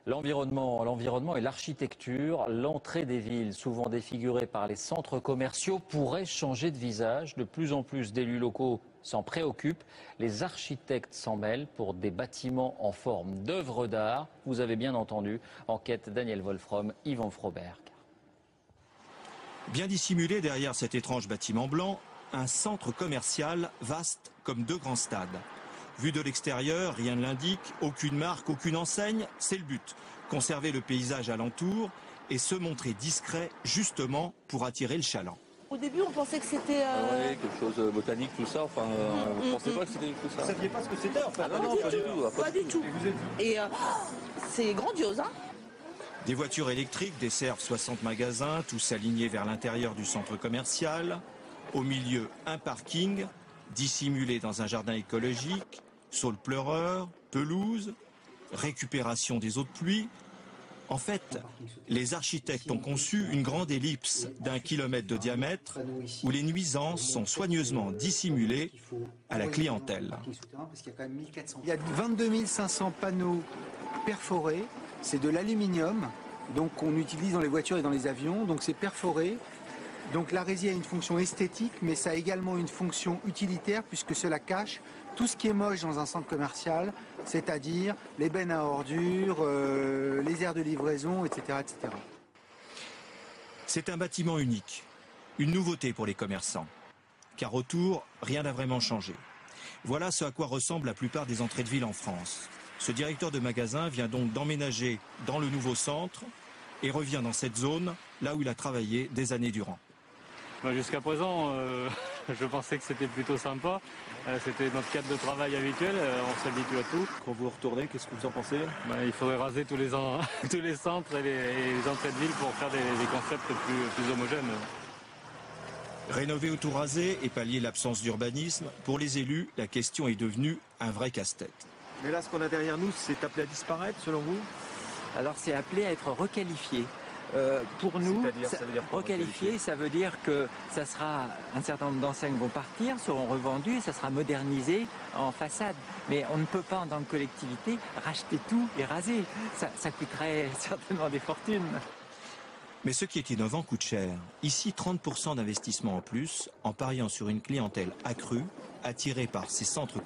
L'environnement et l'architecture, l'entrée des villes, souvent défigurée par les centres commerciaux, pourrait changer de visage. De plus en plus d'élus locaux s'en préoccupent. Les architectes s'en mêlent pour des bâtiments en forme d'œuvres d'art. Vous avez bien entendu, enquête Daniel Wolfrom, Yvan Froberg. Bien dissimulé derrière cet étrange bâtiment blanc, un centre commercial vaste comme deux grands stades. Vu de l'extérieur, rien ne l'indique, aucune marque, aucune enseigne, c'est le but. Conserver le paysage alentour et se montrer discret justement pour attirer le chaland. Au début, on pensait que c'était... Oui, quelque chose de botanique, tout ça. Enfin, on ne pensait pas que c'était tout ça. Vous ne saviez pas ce que c'était en fait? Non, pas du tout. Pas du tout. Et c'est grandiose, hein? Des voitures électriques desservent 60 magasins, tous alignés vers l'intérieur du centre commercial. Au milieu, un parking, dissimulé dans un jardin écologique, saule pleureur, pelouse, récupération des eaux de pluie. En fait, les architectes ont conçu une grande ellipse d'1 kilomètre de diamètre où les nuisances sont soigneusement dissimulées à la clientèle. Il y a 22 500 panneaux perforés, c'est de l'aluminium, donc qu'on utilise dans les voitures et dans les avions, donc c'est perforé. Donc l'Arésie a une fonction esthétique, mais ça a également une fonction utilitaire puisque cela cache tout ce qui est moche dans un centre commercial, c'est-à-dire les bennes à ordures, les aires de livraison, etc., etc. C'est un bâtiment unique, une nouveauté pour les commerçants. Car autour, rien n'a vraiment changé. Voilà ce à quoi ressemble la plupart des entrées de ville en France. Ce directeur de magasin vient donc d'emménager dans le nouveau centre et revient dans cette zone, là où il a travaillé des années durant. Jusqu'à présent, je pensais que c'était plutôt sympa. C'était notre cadre de travail habituel, on s'habitue à tout. Quand vous retournez, qu'est-ce que vous en pensez? Il faudrait raser tous les centres et les entrées de ville pour faire des concepts plus homogènes. Rénover ou tout raser et pallier l'absence d'urbanisme, pour les élus, la question est devenue un vrai casse-tête. Mais là, ce qu'on a derrière nous, c'est appelé à disparaître, selon vous? Alors c'est appelé à être requalifié. Pour nous, ça veut dire requalifié, ça veut dire que ça sera, un certain nombre d'enseignes vont partir, seront revendues, ça sera modernisé en façade. Mais on ne peut pas, en tant que collectivité, racheter tout et raser. Ça coûterait certainement des fortunes. Mais ce qui est innovant coûte cher. Ici, 30% d'investissement en plus, en pariant sur une clientèle accrue, attirée par ces centres